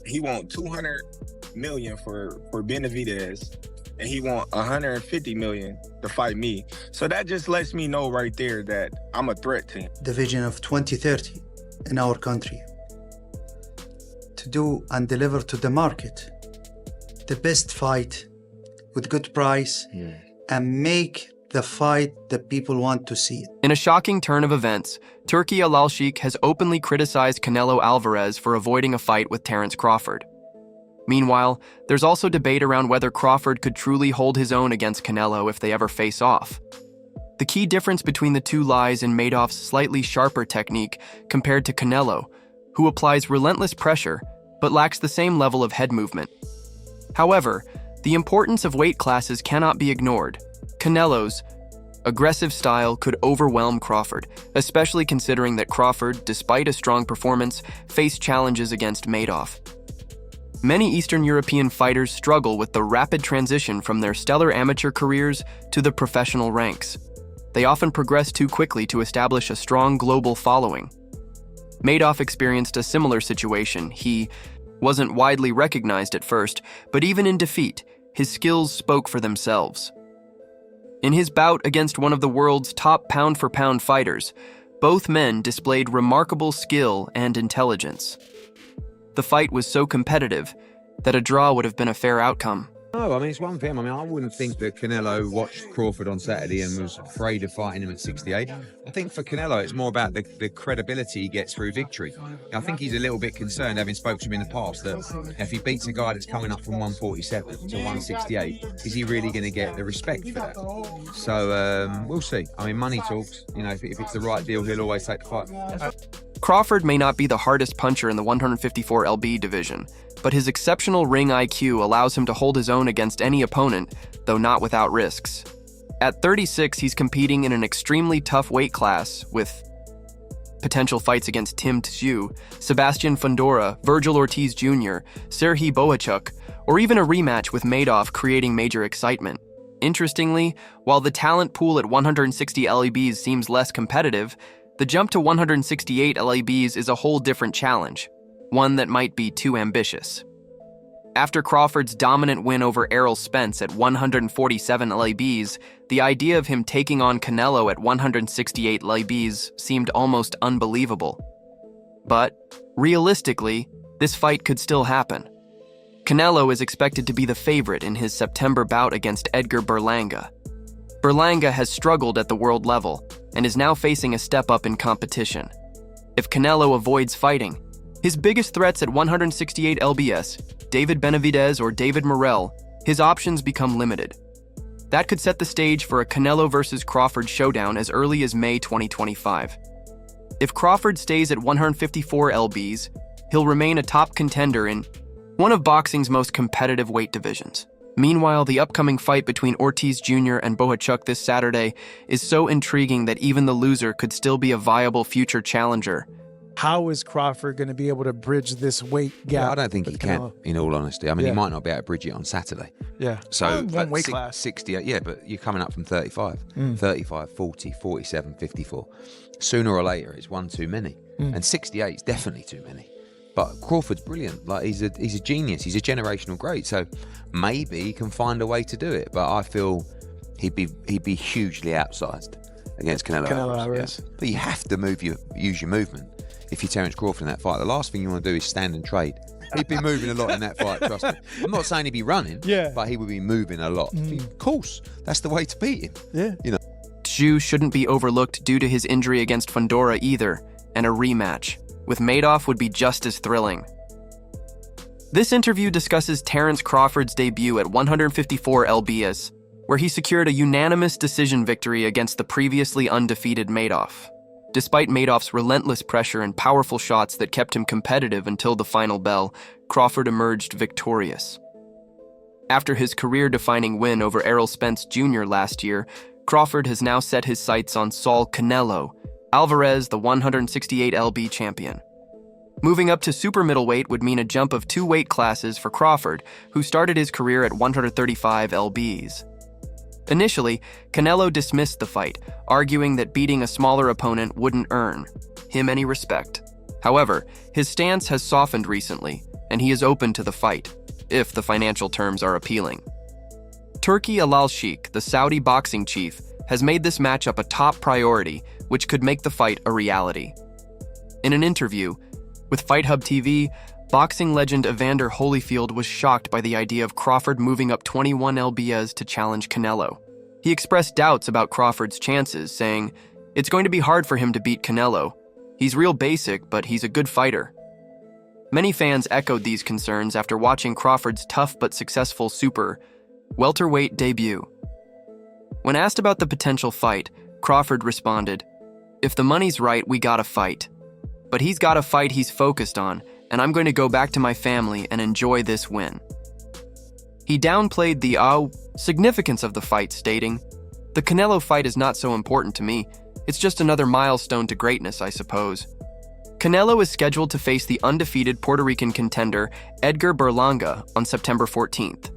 he want 200 million for Benavidez, and he want 150 million to fight me. So that just lets me know right there that I'm a threat to him. The vision of 2030 in our country, to do and deliver to the market the best fight with good price, and make the fight that people want to see. In a shocking turn of events, Turki Alalshikh has openly criticized Canelo Alvarez for avoiding a fight with Terence Crawford. Meanwhile, there's also debate around whether Crawford could truly hold his own against Canelo if they ever face off. The key difference between the two lies in Madoff's slightly sharper technique compared to Canelo, who applies relentless pressure but lacks the same level of head movement. However, the importance of weight classes cannot be ignored. Canelo's aggressive style could overwhelm Crawford, especially considering that Crawford, despite a strong performance, faced challenges against Madoff. Many Eastern European fighters struggle with the rapid transition from their stellar amateur careers to the professional ranks. They often progress too quickly to establish a strong global following. Madoff experienced a similar situation. He wasn't widely recognized at first, but even in defeat, his skills spoke for themselves. In his bout against one of the world's top pound-for-pound fighters, both men displayed remarkable skill and intelligence. The fight was so competitive that a draw would have been a fair outcome. No, I mean, it's one thing. I mean, I wouldn't think that Canelo watched Crawford on Saturday and was afraid of fighting him at 68. I think for Canelo, it's more about the credibility he gets through victory. I think he's a little bit concerned, having spoken to him in the past, that if he beats a guy that's coming up from 147 to 168, is he really going to get the respect for that? So we'll see. I mean, money talks. You know, if it's the right deal, he'll always take the fight. Crawford may not be the hardest puncher in the 154 lb division, but his exceptional ring IQ allows him to hold his own against any opponent, though not without risks. At 36, he's competing in an extremely tough weight class with potential fights against Tim Tszyu, Sebastian Fundora, Virgil Ortiz Jr., Serhiy Bohachuk, or even a rematch with Madoff creating major excitement. Interestingly, while the talent pool at 160 LEBs seems less competitive, the jump to 168 LEBs is a whole different challenge, one that might be too ambitious. After Crawford's dominant win over Errol Spence at 147 LEBs, the idea of him taking on Canelo at 168 LEBs seemed almost unbelievable. But, realistically, this fight could still happen. Canelo is expected to be the favorite in his September bout against Edgar Berlanga. Berlanga has struggled at the world level and is now facing a step up in competition. If Canelo avoids fighting, his biggest threats at 168 lbs, David Benavidez or David Morrell, his options become limited. That could set the stage for a Canelo versus Crawford showdown as early as May 2025. If Crawford stays at 154 lbs, he'll remain a top contender in one of boxing's most competitive weight divisions. Meanwhile, the upcoming fight between Ortiz Jr. and Bohachuk this Saturday is so intriguing that even the loser could still be a viable future challenger. How is Crawford going to be able to bridge this weight gap? Yeah, I don't think he can, in all honesty. I mean, he might not be able to bridge it on Saturday. Yeah. So, one weight class. 68, yeah, but you're coming up from 35, 35, 40, 47, 54. Sooner or later, it's one too many. And 68 is definitely too many. But Crawford's brilliant. Like, he's a genius. He's a generational great. So maybe he can find a way to do it. But I feel he'd be hugely outsized against Canelo Alvarez. Yeah. But you have to use your movement. If you're Terence Crawford in that fight, the last thing you want to do is stand and trade. He'd be moving a lot in that fight, trust me. I'm not saying he'd be running, but he would be moving a lot. Of course, that's the way to beat him. Yeah. You know. Tszyu shouldn't be overlooked due to his injury against Fundora either, and a rematch with Madoff would be just as thrilling. This interview discusses Terence Crawford's debut at 154 lbs, where he secured a unanimous decision victory against the previously undefeated Madoff. Despite Madoff's relentless pressure and powerful shots that kept him competitive until the final bell, Crawford emerged victorious. After his career-defining win over Errol Spence Jr. last year, Crawford has now set his sights on Saul Canelo Alvarez, the 168 lb champion. Moving up to super middleweight would mean a jump of 2 weight classes for Crawford, who started his career at 135 lbs. Initially, Canelo dismissed the fight, arguing that beating a smaller opponent wouldn't earn him any respect. However, his stance has softened recently, and he is open to the fight, if the financial terms are appealing. Turki Alalshikh, the Saudi boxing chief, has made this matchup a top priority, which could make the fight a reality. In an interview with Fight Hub TV, boxing legend Evander Holyfield was shocked by the idea of Crawford moving up 21 lbs to challenge Canelo. He expressed doubts about Crawford's chances, saying, "It's going to be hard for him to beat Canelo. He's real basic, but he's a good fighter." Many fans echoed these concerns after watching Crawford's tough but successful super welterweight debut. When asked about the potential fight, Crawford responded, "If the money's right, we gotta fight. But he's got a fight he's focused on, and I'm going to go back to my family and enjoy this win." He downplayed the significance of the fight, stating, "The Canelo fight is not so important to me. It's just another milestone to greatness, I suppose." Canelo is scheduled to face the undefeated Puerto Rican contender Edgar Berlanga on September 14th.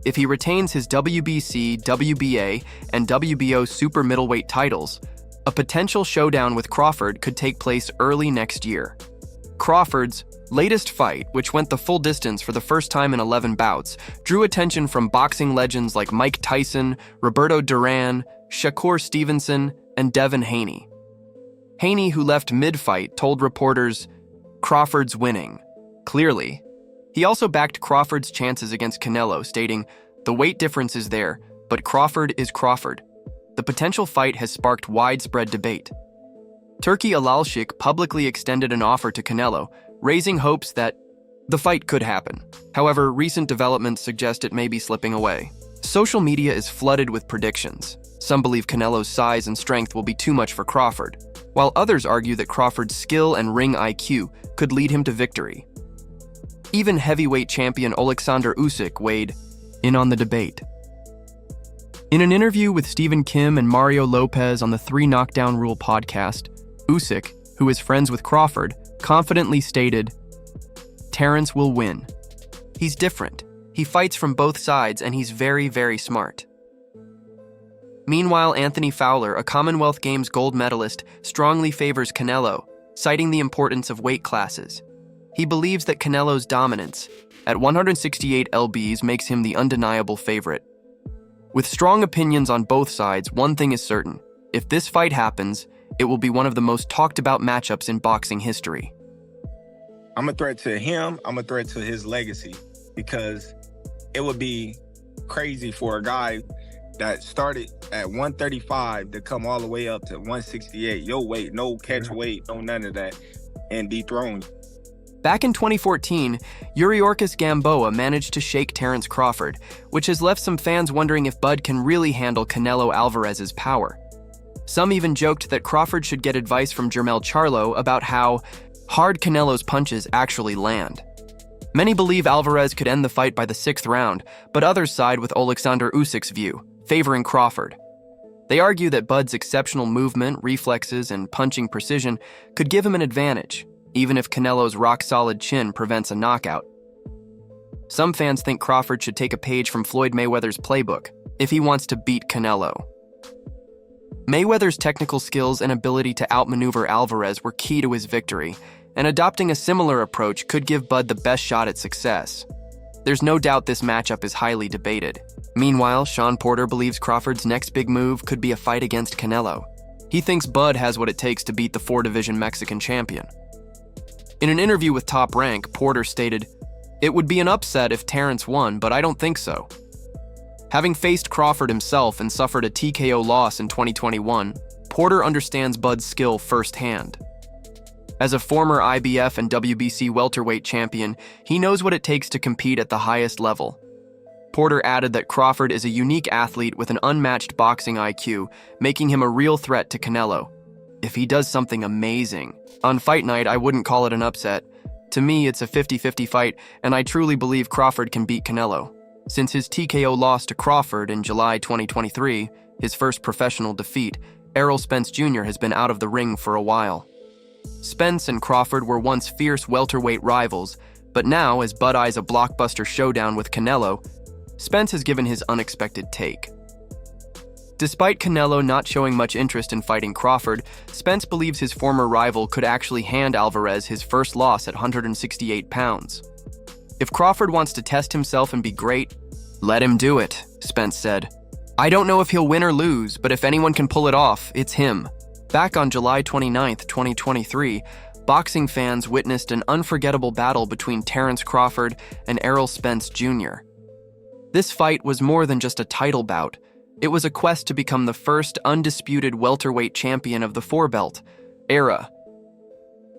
If he retains his WBC, WBA, and WBO super middleweight titles, a potential showdown with Crawford could take place early next year. Crawford's latest fight, which went the full distance for the first time in 11 bouts, drew attention from boxing legends like Mike Tyson, Roberto Duran, Shakur Stevenson, and Devin Haney. Haney, who left mid-fight, told reporters, "Crawford's winning. Clearly." He also backed Crawford's chances against Canelo, stating, "The weight difference is there, but Crawford is Crawford." The potential fight has sparked widespread debate. Turki Alalshikh publicly extended an offer to Canelo, raising hopes that the fight could happen. However, recent developments suggest it may be slipping away. Social media is flooded with predictions. Some believe Canelo's size and strength will be too much for Crawford, while others argue that Crawford's skill and ring IQ could lead him to victory. Even heavyweight champion Alexander Usyk weighed in on the debate. In an interview with Stephen Kim and Mario Lopez on the 3 Knockdown Rule podcast, Usyk, who is friends with Crawford, confidently stated, "Terence will win. He's different. He fights from both sides and he's very, very smart." Meanwhile, Anthony Fowler, a Commonwealth Games gold medalist, strongly favors Canelo, citing the importance of weight classes. He believes that Canelo's dominance at 168 lbs makes him the undeniable favorite. With strong opinions on both sides, one thing is certain. If this fight happens, it will be one of the most talked about matchups in boxing history. I'm a threat to him. I'm a threat to his legacy, because it would be crazy for a guy that started at 135 to come all the way up to 168. Your weight, no catch weight, no none of that, and dethrone you. Back in 2014, Yuriorkis Gamboa managed to shake Terence Crawford, which has left some fans wondering if Bud can really handle Canelo Alvarez's power. Some even joked that Crawford should get advice from Jermell Charlo about how hard Canelo's punches actually land. Many believe Alvarez could end the fight by the 6th round, but others side with Alexander Usyk's view, favoring Crawford. They argue that Bud's exceptional movement, reflexes, and punching precision could give him an advantage, even if Canelo's rock-solid chin prevents a knockout. Some fans think Crawford should take a page from Floyd Mayweather's playbook if he wants to beat Canelo. Mayweather's technical skills and ability to outmaneuver Alvarez were key to his victory, and adopting a similar approach could give Bud the best shot at success. There's no doubt this matchup is highly debated. Meanwhile, Sean Porter believes Crawford's next big move could be a fight against Canelo. He thinks Bud has what it takes to beat the 4-division Mexican champion. In an interview with Top Rank, Porter stated, "It would be an upset if Terence won, but I don't think so." Having faced Crawford himself and suffered a TKO loss in 2021, Porter understands Bud's skill firsthand. As a former IBF and WBC welterweight champion, he knows what it takes to compete at the highest level. Porter added that Crawford is a unique athlete with an unmatched boxing IQ, making him a real threat to Canelo. If he does something amazing, on fight night, I wouldn't call it an upset. To me, it's a 50-50 fight, and I truly believe Crawford can beat Canelo. Since his TKO loss to Crawford in July 2023, his first professional defeat, Errol Spence Jr. has been out of the ring for a while. Spence and Crawford were once fierce welterweight rivals, but now, as Bud eyes a blockbuster showdown with Canelo, Spence has given his unexpected take. Despite Canelo not showing much interest in fighting Crawford, Spence believes his former rival could actually hand Alvarez his first loss at 168 pounds. If Crawford wants to test himself and be great, let him do it, Spence said. I don't know if he'll win or lose, but if anyone can pull it off, it's him. Back on July 29, 2023, boxing fans witnessed an unforgettable battle between Terence Crawford and Errol Spence Jr. This fight was more than just a title bout. It was a quest to become the first undisputed welterweight champion of the four-belt era.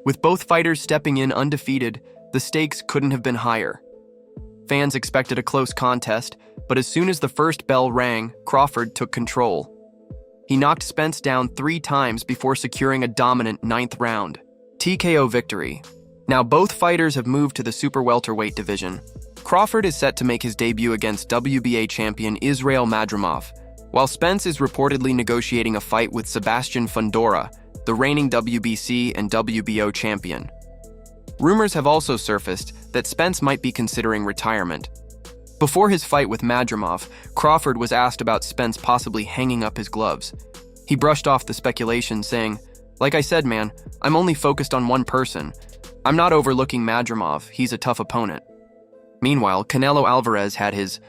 With both fighters stepping in undefeated, the stakes couldn't have been higher. Fans expected a close contest, but as soon as the first bell rang, Crawford took control. He knocked Spence down 3 times before securing a dominant 9th round. TKO victory. Now both fighters have moved to the super welterweight division. Crawford is set to make his debut against WBA champion Israil Madrimov, while Spence is reportedly negotiating a fight with Sebastian Fundora, the reigning WBC and WBO champion. Rumors have also surfaced that Spence might be considering retirement. Before his fight with Madrimov, Crawford was asked about Spence possibly hanging up his gloves. He brushed off the speculation, saying, "Like I said, man, I'm only focused on one person. I'm not overlooking Madrimov, he's a tough opponent." Meanwhile, Canelo Alvarez had his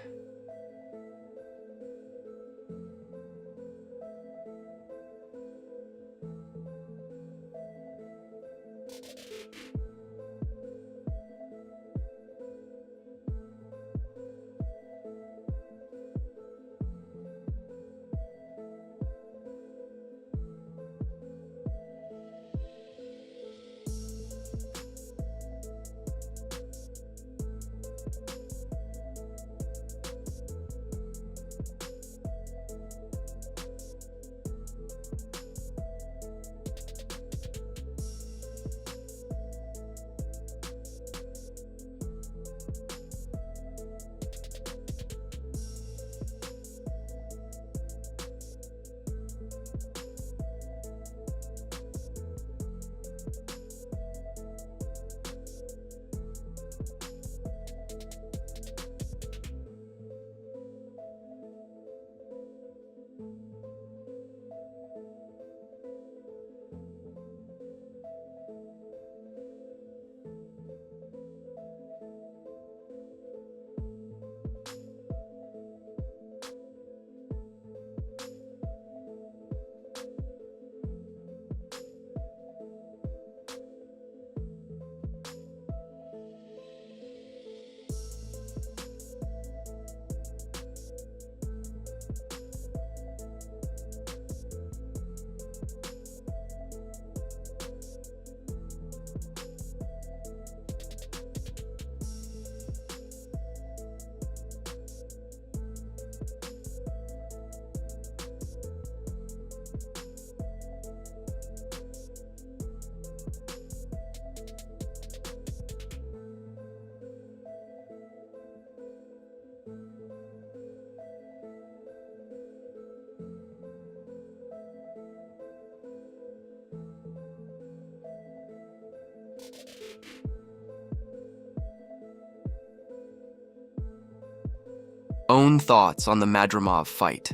own thoughts on the Madrimov fight.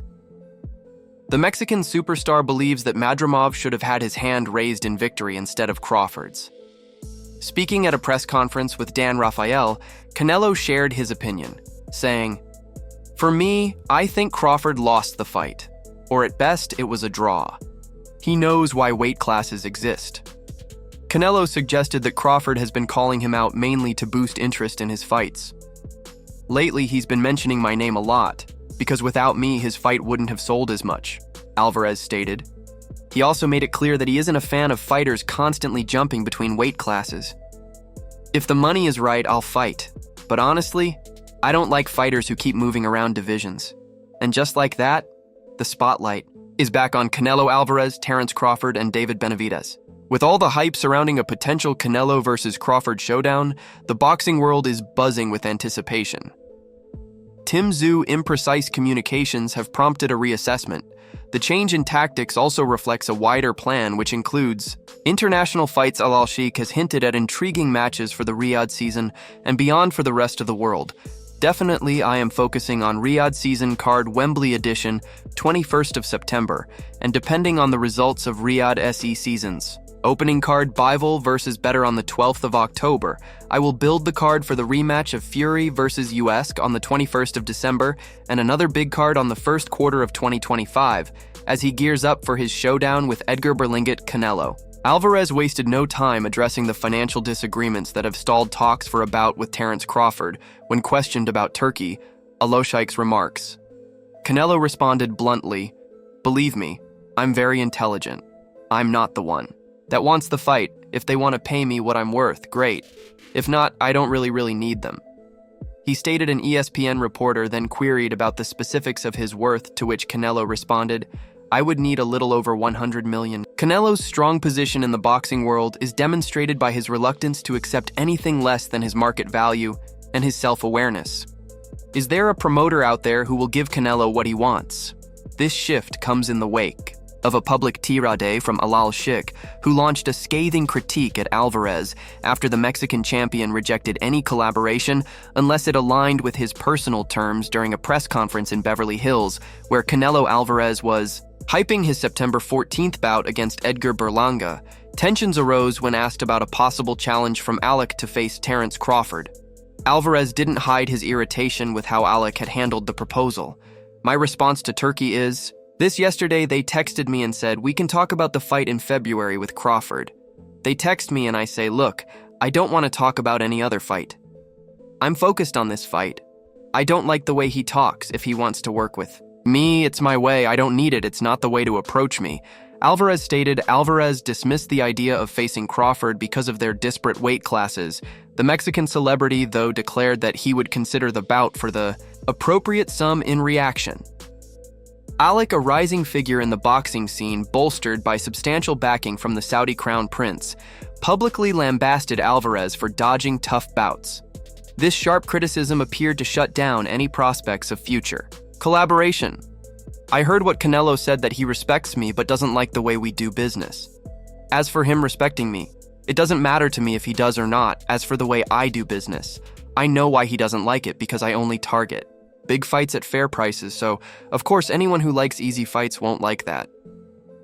The Mexican superstar believes that Madrimov should have had his hand raised in victory instead of Crawford's. Speaking at a press conference with Dan Rafael, Canelo shared his opinion, saying, "For me, I think Crawford lost the fight, or at best it was a draw. He knows why weight classes exist." Canelo suggested that Crawford has been calling him out mainly to boost interest in his fights. "Lately, he's been mentioning my name a lot, because without me, his fight wouldn't have sold as much," Alvarez stated. He also made it clear that he isn't a fan of fighters constantly jumping between weight classes. "If the money is right, I'll fight. But honestly, I don't like fighters who keep moving around divisions." And just like that, the spotlight is back on Canelo Alvarez, Terence Crawford, and David Benavidez. With all the hype surrounding a potential Canelo versus Crawford showdown, the boxing world is buzzing with anticipation. Tim Tszyu imprecise communications have prompted a reassessment. The change in tactics also reflects a wider plan, which includes International Fights Alalshikh has hinted at intriguing matches for the Riyadh season and beyond for the rest of the world. Definitely, I am focusing on Riyadh season card Wembley edition, 21st of September, and depending on the results of Riyadh SE seasons. Opening card Bivol versus Better on the 12th of October. I will build the card for the rematch of Fury versus Usyk on the 21st of December and another big card on the first quarter of 2025 as he gears up for his showdown with Edgar Berlingit Canelo. Alvarez wasted no time addressing the financial disagreements that have stalled talks for a bout with Terence Crawford when questioned about Turki Alalshikh's remarks. Canelo responded bluntly, "Believe me, I'm very intelligent. I'm not the one that wants the fight. If they want to pay me what I'm worth, great. If not, I don't really need them." He stated an ESPN reporter then queried about the specifics of his worth, to which Canelo responded, "I would need a little over 100 million. Canelo's strong position in the boxing world is demonstrated by his reluctance to accept anything less than his market value and his self-awareness. Is there a promoter out there who will give Canelo what he wants? This shift comes in the wake of a public tirade from Alalshikh, who launched a scathing critique at Alvarez after the Mexican champion rejected any collaboration unless it aligned with his personal terms during a press conference in Beverly Hills, where Canelo Alvarez was hyping his September 14th bout against Edgar Berlanga. Tensions arose when asked about a possible challenge from Alec to face Terence Crawford. Alvarez didn't hide his irritation with how Alec had handled the proposal. "My response to Turkey is, this yesterday they texted me and said, we can talk about the fight in February with Crawford. They text me and I say, look, I don't want to talk about any other fight. I'm focused on this fight. I don't like the way he talks if he wants to work with me. It's my way. I don't need it. It's not the way to approach me." Alvarez stated Alvarez dismissed the idea of facing Crawford because of their disparate weight classes. The Mexican celebrity, though, declared that he would consider the bout for the appropriate sum in reaction. Alec, a rising figure in the boxing scene bolstered by substantial backing from the Saudi crown prince, publicly lambasted Alvarez for dodging tough bouts. This sharp criticism appeared to shut down any prospects of future collaboration. "I heard what Canelo said, that he respects me but doesn't like the way we do business. As for him respecting me, it doesn't matter to me if he does or not. As for the way I do business, I know why he doesn't like it, because I only target big fights at fair prices, so of course anyone who likes easy fights won't like that."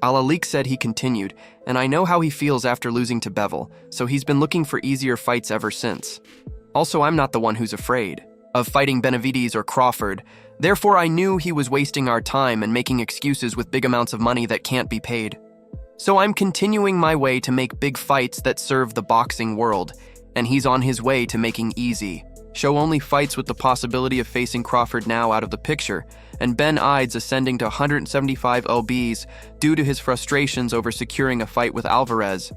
Alalshikh said he continued, "And I know how he feels after losing to Bivol, so he's been looking for easier fights ever since. Also, I'm not the one who's afraid of fighting Benavides or Crawford. Therefore, I knew he was wasting our time and making excuses with big amounts of money that can't be paid. So I'm continuing my way to make big fights that serve the boxing world, and he's on his way to making easy, show-only fights with the possibility of facing Crawford now out of the picture, and Ben Ides ascending to 175 lbs due to his frustrations over securing a fight with Alvarez.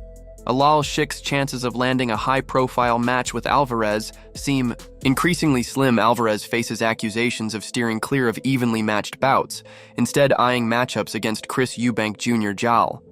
Alalshikh's chances of landing a high-profile match with Alvarez seem increasingly slim. Alvarez faces accusations of steering clear of evenly matched bouts, instead eyeing matchups against Chris Eubank Jr. Jal.